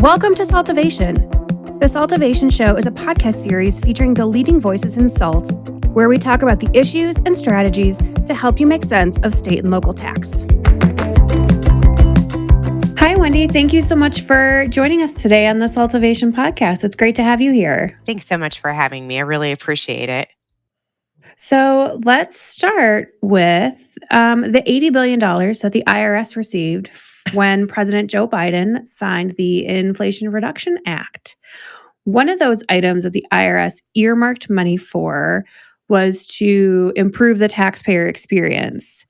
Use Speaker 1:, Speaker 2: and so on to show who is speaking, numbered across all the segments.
Speaker 1: Welcome to SALTovation. The SALTovation Show is a podcast series featuring the leading voices in SALT, where we talk about the issues and strategies to help you make sense of state and local tax. Hi, Wendy. Thank you so much for joining us today on the SALTovation podcast. It's great to have you here.
Speaker 2: Thanks so much for having me. I really appreciate it.
Speaker 1: So let's start with the $80 billion that the IRS received when President Joe Biden signed the Inflation Reduction Act. One of those items that the IRS earmarked money for was to improve the taxpayer experience.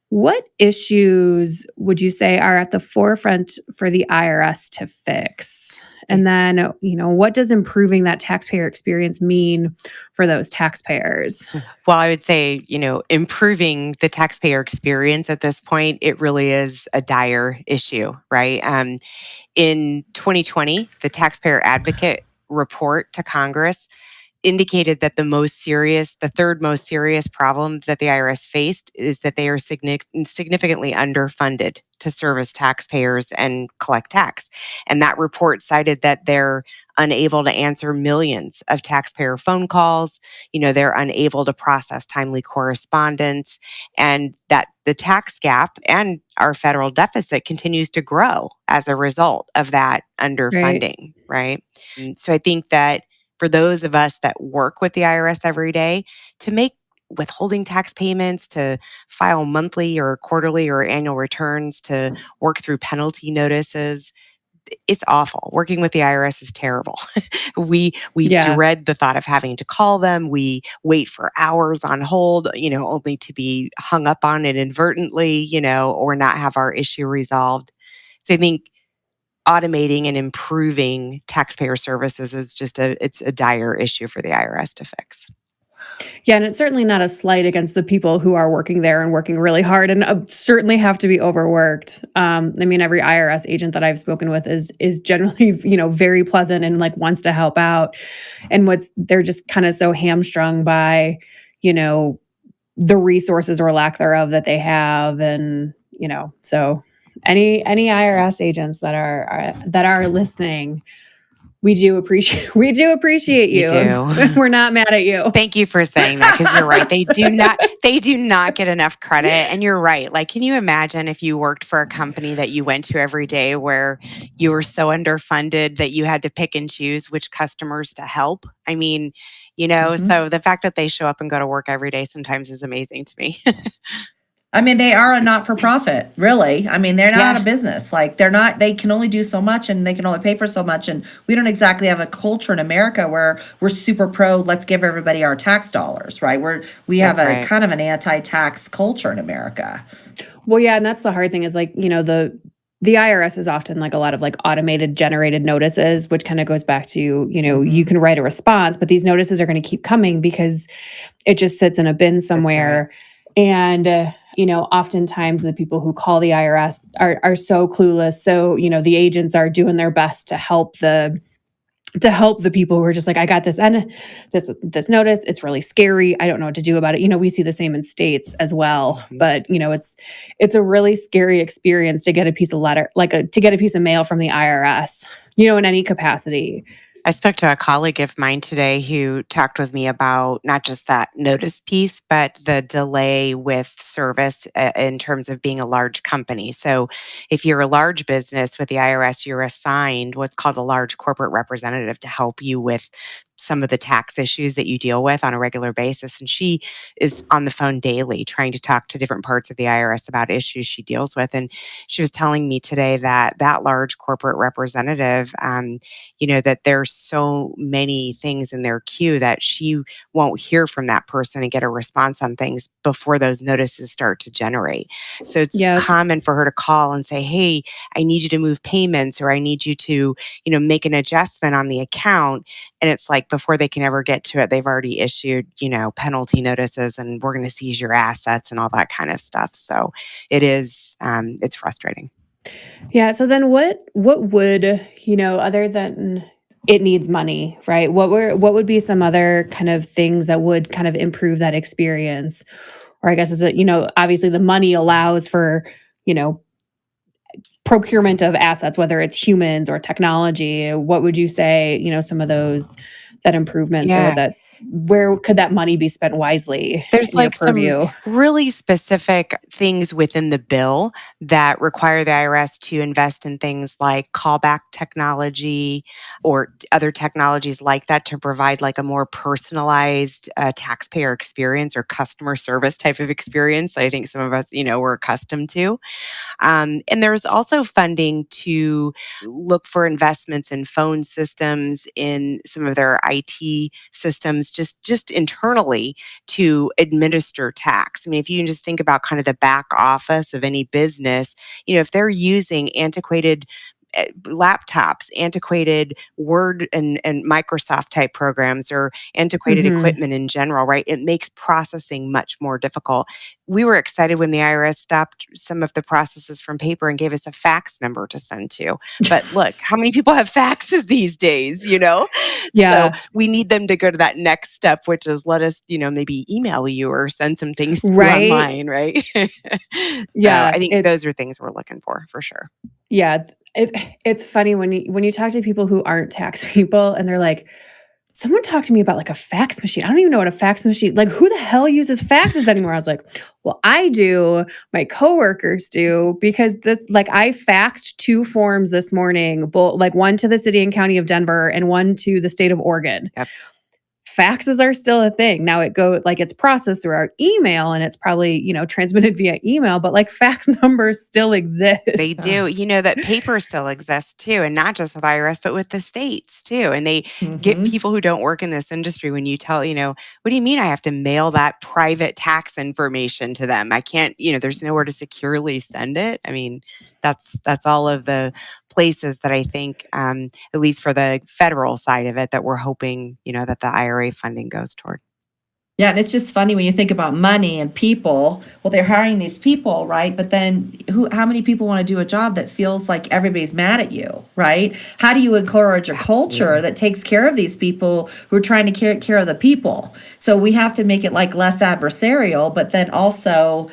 Speaker 1: What issues would you say are at the forefront for the IRS to fix? And then, what does improving that taxpayer experience mean for those taxpayers?
Speaker 2: Well, I would say, improving the taxpayer experience at this point, it really is a dire issue, right? In 2020, the Taxpayer Advocate Report to Congress indicated that the third most serious problem that the IRS faced is that they are significantly underfunded to service taxpayers and collect tax. And that report cited that they're unable to answer millions of taxpayer phone calls, they're unable to process timely correspondence, and that the tax gap and our federal deficit continues to grow as a result of that underfunding, right? And so I think that for those of us that work with the IRS every day, to make withholding tax payments, to file monthly or quarterly or annual returns, to work through penalty notices, it's awful. Working with the IRS is terrible. We dread the thought of having to call them. We wait for hours on hold, only to be hung up on inadvertently, or not have our issue resolved. So I think automating and improving taxpayer services is it's a dire issue for the IRS to fix.
Speaker 1: Yeah, and it's certainly not a slight against the people who are working there and working really hard and certainly have to be overworked. Every IRS agent that I've spoken with is generally, very pleasant and wants to help out. And they're just kind of so hamstrung by, the resources or lack thereof that they have. And, so any IRS agents that are listening, we do appreciate you.
Speaker 2: You do.
Speaker 1: We're not mad at you.
Speaker 2: Thank you for saying that, because you're right. They do not get enough credit. And you're right. Can you imagine if you worked for a company that you went to every day where you were so underfunded that you had to pick and choose which customers to help? So the fact that they show up and go to work every day sometimes is amazing to me.
Speaker 3: They are a not-for-profit, really. They're not a business. They can only do so much and they can only pay for so much. And we don't exactly have a culture in America where we're super pro, let's give everybody our tax dollars, right? We have kind of an anti-tax culture in America.
Speaker 1: Well, yeah, and that's the hard thing is the IRS is often a lot of automated generated notices, which kind of goes back to, you can write a response, but these notices are going to keep coming because it just sits in a bin somewhere. And, oftentimes the people who call the IRS are so clueless. So, the agents are doing their best to help the people who are just I got this and this notice. It's really scary. I don't know what to do about it. We see the same in states as well. But, it's a really scary experience to get a piece of to get a piece of mail from the IRS, in any capacity.
Speaker 2: I spoke to a colleague of mine today who talked with me about not just that notice piece, but the delay with service in terms of being a large company. So if you're a large business with the IRS, you're assigned what's called a large corporate representative to help you with some of the tax issues that you deal with on a regular basis. And she is on the phone daily trying to talk to different parts of the IRS about issues she deals with. And she was telling me today that large corporate representative, that there's so many things in their queue that she won't hear from that person and get a response on things before those notices start to generate. So it's common for her to call and say, hey, I need you to move payments, or I need you to, make an adjustment on the account. And it's before they can ever get to it, they've already issued, penalty notices, and we're going to seize your assets and all that kind of stuff. So it is, it's frustrating.
Speaker 1: Yeah. So then what would, other than it needs money, right? What would be some other kind of things that would kind of improve that experience? Or I guess is it, obviously the money allows for, procurement of assets, whether it's humans or technology, what would you say, some of those that improvements or
Speaker 2: Yeah.
Speaker 1: that where could that money be spent wisely
Speaker 2: There's
Speaker 1: in your
Speaker 2: like some
Speaker 1: purview?
Speaker 2: really specific things within the bill that require the IRS to invest in things like callback technology or other technologies like that to provide like a more personalized taxpayer experience or customer service type of experience that I think some of us, we're accustomed to. And there's also funding to look for investments in phone systems, in some of their IT systems, just internally to administer tax. I mean, if you can just think about kind of the back office of any business, if they're using antiquated laptops, antiquated Word and Microsoft type programs, or antiquated
Speaker 1: Mhm.
Speaker 2: equipment in general, right? It makes processing much more difficult. We were excited when the IRS stopped some of the processes from paper and gave us a fax number to send to. But look, how many people have faxes these days? So
Speaker 1: Yeah,
Speaker 2: we need them to go to that next step, which is let us, maybe email you or send some things to you
Speaker 1: right?
Speaker 2: online, right? So I
Speaker 1: Yeah,
Speaker 2: think those are things we're looking for sure.
Speaker 1: yeah, it it's funny when you talk to people who aren't tax people and they're like, "Someone talked to me about, like, a fax machine." I don't even know what a fax machine like, who the hell uses faxes anymore? I was like, "Well, I do, my coworkers do, because this like, I faxed 2 forms this morning, like, one to the city and county of Denver and one to the state of Oregon."
Speaker 2: Yep.
Speaker 1: Faxes are still a thing. Now it's processed through our email and it's probably, transmitted via email, but, like, fax numbers still
Speaker 2: They
Speaker 1: exist.
Speaker 2: do. You know that paper still exists too, and not just with IRS, but with the states too. And they get
Speaker 3: Mhm.
Speaker 2: people who don't work in this industry when you tell, what do you mean I have to mail that private tax information to them? I can't, there's nowhere to securely send it. I mean, that's all of the places that I think, at least for the federal side of it, that we're hoping, that the IRA funding goes toward.
Speaker 3: Yeah, and it's just funny when you think about money and people. Well, they're hiring these people, right? But then how many people want to do a job that feels like everybody's mad at you, right? How do you encourage a culture
Speaker 2: Absolutely.
Speaker 3: that takes care of these people who are trying to take care of the people? So we have to make it like less adversarial, but then also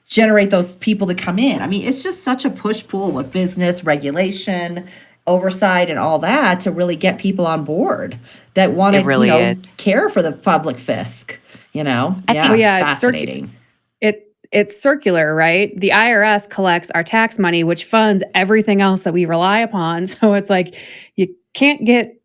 Speaker 3: generate those people to come in. I mean, it's just such a push-pull with business regulation, oversight, and all that to really get people on board that want
Speaker 2: It
Speaker 3: to,
Speaker 2: really is.
Speaker 3: care for the public fisc.
Speaker 2: I
Speaker 3: Yeah,
Speaker 1: Well,
Speaker 2: think
Speaker 3: it's
Speaker 1: yeah,
Speaker 3: fascinating.
Speaker 1: it's circular, right? The IRS collects our tax money, which funds everything else that we rely upon. So it's like you can't get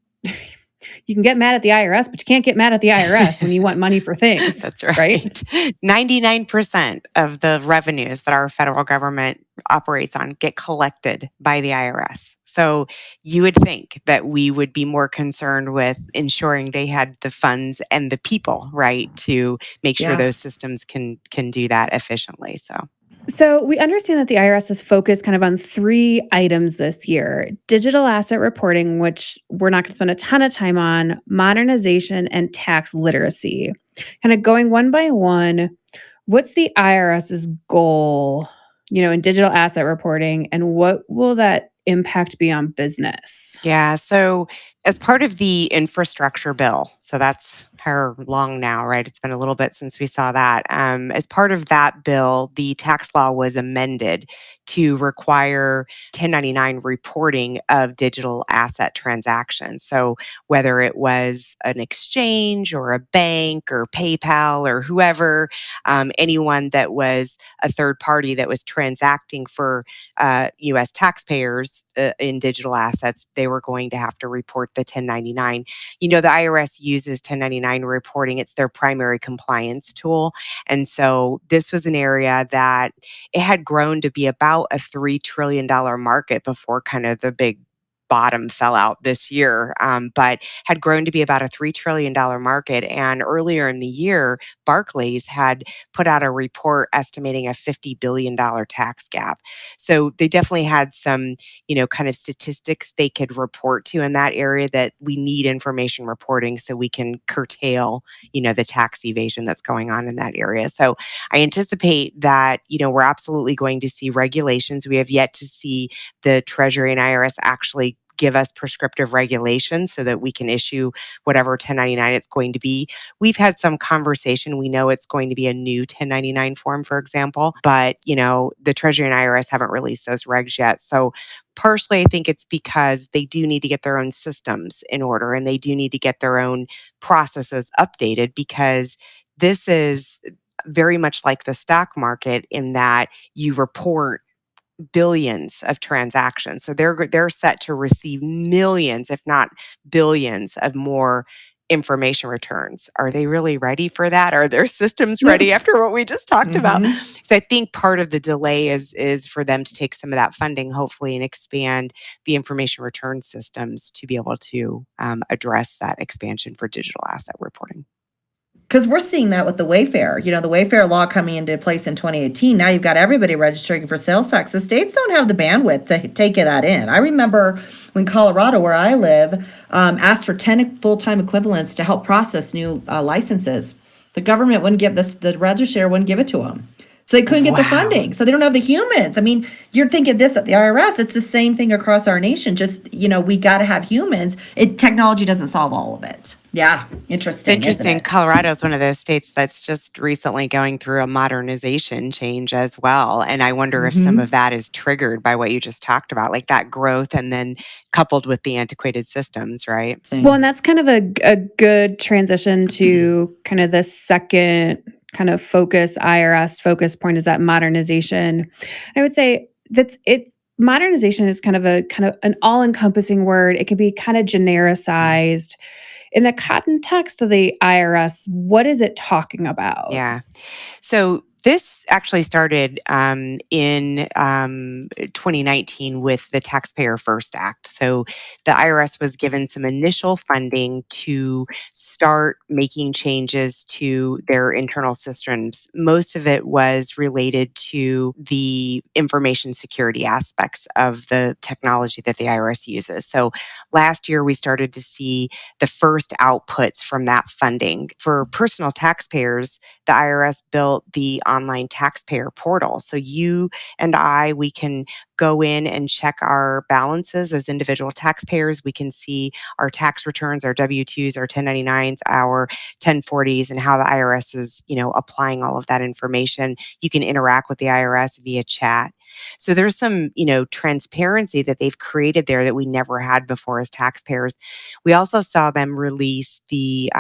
Speaker 1: you can get mad at the IRS, but you can't get mad at the IRS when you want money for things,
Speaker 2: That's
Speaker 1: right?
Speaker 2: right. 99% of the revenues that our federal government operates on get collected by the IRS. So you would think that we would be more concerned with ensuring they had the funds and the people, right, to make sure
Speaker 3: Yeah.
Speaker 2: those systems can do that efficiently. So
Speaker 1: So we understand that the IRS is focused kind of on 3 items this year: digital asset reporting, which we're not going to spend a ton of time on, modernization, and tax literacy. Kind of going one by one, what's the IRS's goal, in digital asset reporting, and what will that impact be on business?
Speaker 2: yeah. So, as part of the infrastructure bill, so that's how long now, right? It's been a little bit since we saw that. As part of that bill, the tax law was amended to require 1099 reporting of digital asset transactions. So, whether it was an exchange or a bank or PayPal or whoever, anyone that was a third party that was transacting for US taxpayers in digital assets, they were going to have to report the 1099. The IRS uses 1099 reporting, it's their primary compliance tool. And so this was an area that it had grown to be about a $3 trillion market before kind of the big bottom fell out this year, but had grown to be about a $3 trillion market. And earlier in the year, Barclays had put out a report estimating a $50 billion tax gap. So they definitely had some, kind of statistics they could report to in that area that we need information reporting so we can curtail, the tax evasion that's going on in that area. So I anticipate that, we're absolutely going to see regulations. We have yet to see the Treasury and IRS actually give us prescriptive regulations so that we can issue whatever 1099 it's going to be. We've had some conversation. We know it's going to be a new 1099 form, for example, but the Treasury and IRS haven't released those regs yet. So partially, I think it's because they do need to get their own systems in order and they do need to get their own processes updated, because this is very much like the stock market in that you report billions of transactions. So they're set to receive millions, if not billions, of more information returns. Are they really ready for that? Are their systems ready after what we just talked about? So I think part of the delay is for them to take some of that funding, hopefully, and expand the information return systems to be able to address that expansion for digital asset reporting.
Speaker 3: Because we're seeing that with the Wayfair. The Wayfair law coming into place in 2018. Now you've got everybody registering for sales tax. The states don't have the bandwidth to take that in. I remember when Colorado, where I live, asked for 10 full-time equivalents to help process new licenses. The government wouldn't give the register wouldn't give it to them. So they couldn't get the funding. So they don't have the humans. I mean, you're thinking this at the IRS. It's the same thing across our nation. Just, we got to have humans. Technology doesn't solve all of it. Yeah, interesting.
Speaker 2: It's interesting.
Speaker 3: Isn't it?
Speaker 2: Colorado is one of those states that's just recently going through a modernization change as well. And I wonder if some of that is triggered by what you just talked about, like that growth and then coupled with the antiquated systems, right?
Speaker 1: Well, and that's kind of a good transition to kind of the second kind of IRS focus point, is that modernization. I would say modernization is kind of an all-encompassing word. It can be kind of genericized. In the context of the IRS, what is it talking about?
Speaker 2: Yeah. So this actually started in 2019 with the Taxpayer First Act. So the IRS was given some initial funding to start making changes to their internal systems. Most of it was related to the information security aspects of the technology that the IRS uses. So last year, we started to see the first outputs from that funding. For personal taxpayers, the IRS built the online taxpayer portal. So you and we can go in and check our balances as individual taxpayers. We can see our tax returns, our W-2s, our 1099s, our 1040s, and how the IRS is, applying all of that information. You can interact with the IRS via chat. So there's some, transparency that they've created there that we never had before as taxpayers. We also saw them release the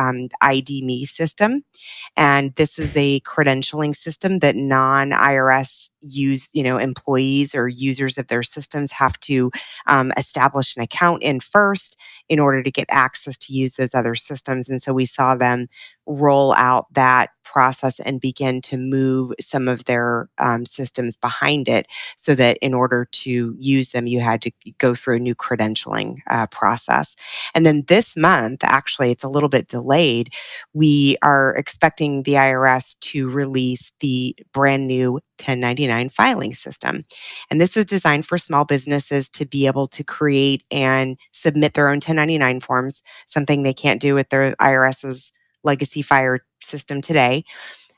Speaker 2: ID.me system. And this is a credentialing system that non-IRS employees or users of their systems have to establish an account in first in order to get access to use those other systems. And so we saw them roll out that process and begin to move some of their systems behind it, so that in order to use them, you had to go through a new credentialing process. And then this month, actually, it's a little bit delayed. We are expecting the IRS to release the brand new 1099 filing system. And this is designed for small businesses to be able to create and submit their own 1099 forms, something they can't do with their IRS's legacy fire system today.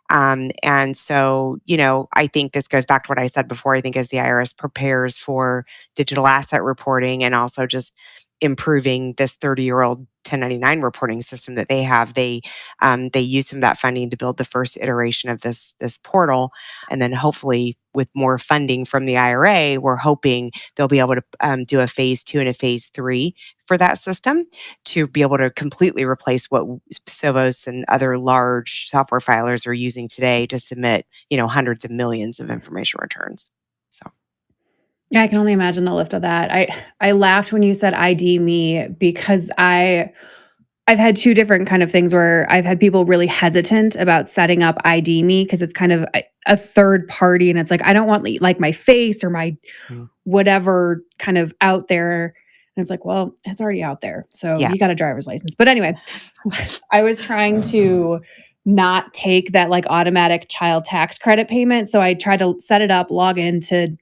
Speaker 2: And so, I think this goes back to what I said before. I think as the IRS prepares for digital asset reporting and also just improving this 30-year-old 1099 reporting system that they have, they use some of that funding to build the first iteration of this portal. And then hopefully with more funding from the IRA, we're hoping they'll be able to do a phase 2 and a phase 3 for that system to be able to completely replace what Sovos and other large software filers are using today to submit, hundreds of millions of information returns. So.
Speaker 1: Yeah, I can only imagine the lift of that. I laughed when you said ID.me, because I've had two different kind of things where I've had people really hesitant about setting up ID.me because it's kind of a third party, and it's like, I don't want like my face or my whatever kind of out there. And it's like, well, it's already out there. So you got a driver's license. But anyway, I was trying to not take that like automatic child tax credit payment. So I tried to set it up, log into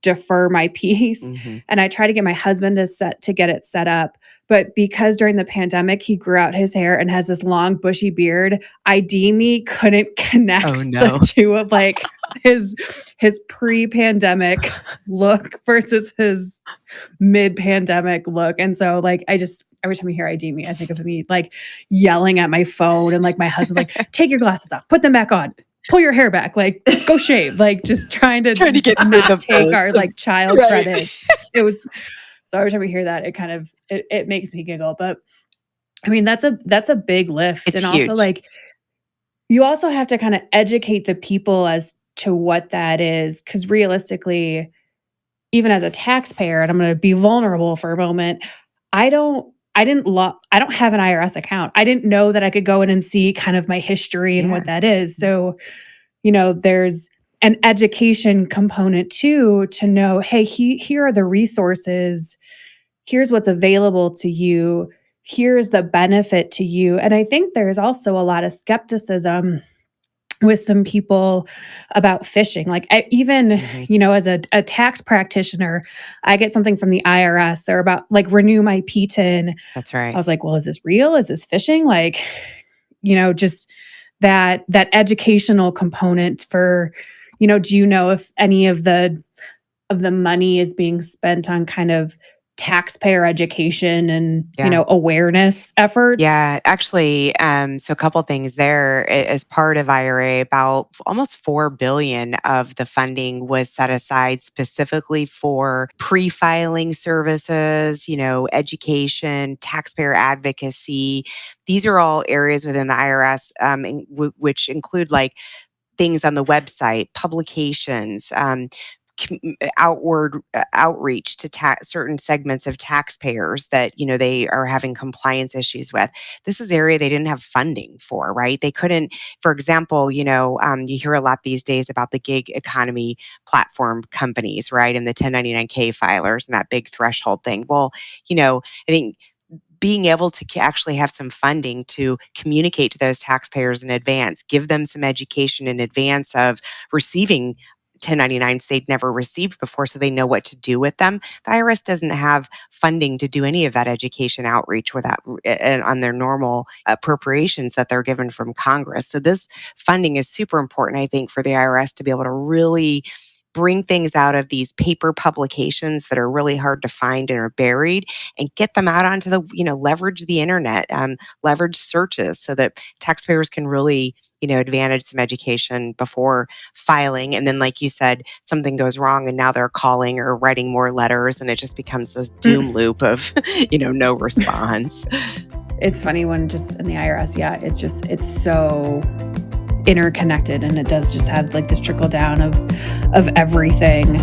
Speaker 1: defer my piece.
Speaker 2: Mhm.
Speaker 1: And I try to get my husband to get it set up. But because during the pandemic, he grew out his hair and has this long bushy beard, ID me couldn't
Speaker 2: Oh,
Speaker 1: connect the
Speaker 2: no.
Speaker 1: two of like his pre-pandemic look versus his mid-pandemic look. And so like I just every time I hear ID me, I think of me like yelling at my phone and like my husband like, take your glasses off, put them back on, pull your hair back, like go shave, like just trying to
Speaker 2: Trying to get through
Speaker 1: not take
Speaker 2: the
Speaker 1: our like child
Speaker 2: right.
Speaker 1: credits. It was so every time we hear that, it makes me giggle. But I mean, that's a big lift.
Speaker 2: It's
Speaker 1: And also
Speaker 2: huge.
Speaker 1: like you also have to kind of educate the people as to what that is. Cause realistically, even as a taxpayer, and I'm going to be vulnerable for a moment, I don't have an IRS account. I didn't know that I could go in and see kind of my history and
Speaker 2: Yeah.
Speaker 1: what that is. So, there's an education component too to know, hey, here are the resources. Here's what's available to you. Here's the benefit to you. And I think there's also a lot of skepticism with some people about phishing. Like even,
Speaker 2: Mhm.
Speaker 1: as a tax practitioner, I get something from the IRS. They're about like renew my PTIN.
Speaker 2: That's
Speaker 1: I
Speaker 2: right.
Speaker 1: was like, well, is this real? Is this phishing? Like, just that educational component for, do you know if any of the money is being spent on kind of taxpayer education and,
Speaker 2: Yeah.
Speaker 1: awareness efforts?
Speaker 2: Yeah, actually, so a couple things there. As part of IRA, about almost 4 billion of the funding was set aside specifically for pre-filing services, education, taxpayer advocacy. These are all areas within the IRS, which include like things on the website, publications, outward outreach to certain segments of taxpayers that they are having compliance issues with. This is area they didn't have funding for, right? They couldn't, for example, you hear a lot these days about the gig economy platform companies, right, and the 1099K filers and that big threshold thing. Well, I think being able to actually have some funding to communicate to those taxpayers in advance, give them some education in advance of receiving 1099s they'd never received before so they know what to do with them. The IRS doesn't have funding to do any of that education outreach without on their normal appropriations that they're given from Congress. So this funding is super important, I think, for the IRS to be able to really bring things out of these paper publications that are really hard to find and are buried and get them out onto the, leverage the internet, leverage searches so that taxpayers can really, advantage some education before filing. And then, like you said, something goes wrong and now they're calling or writing more letters and it just becomes this doom loop of, no response.
Speaker 1: It's funny when just in the IRS, yeah, it's so interconnected and it does just have like this trickle down of everything.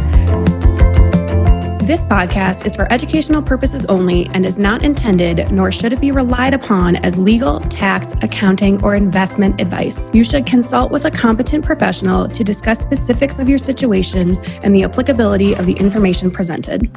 Speaker 1: This podcast is for educational purposes only and is not intended, nor should it be relied upon as legal, tax, accounting, or investment advice. You should consult with a competent professional to discuss specifics of your situation and the applicability of the information presented.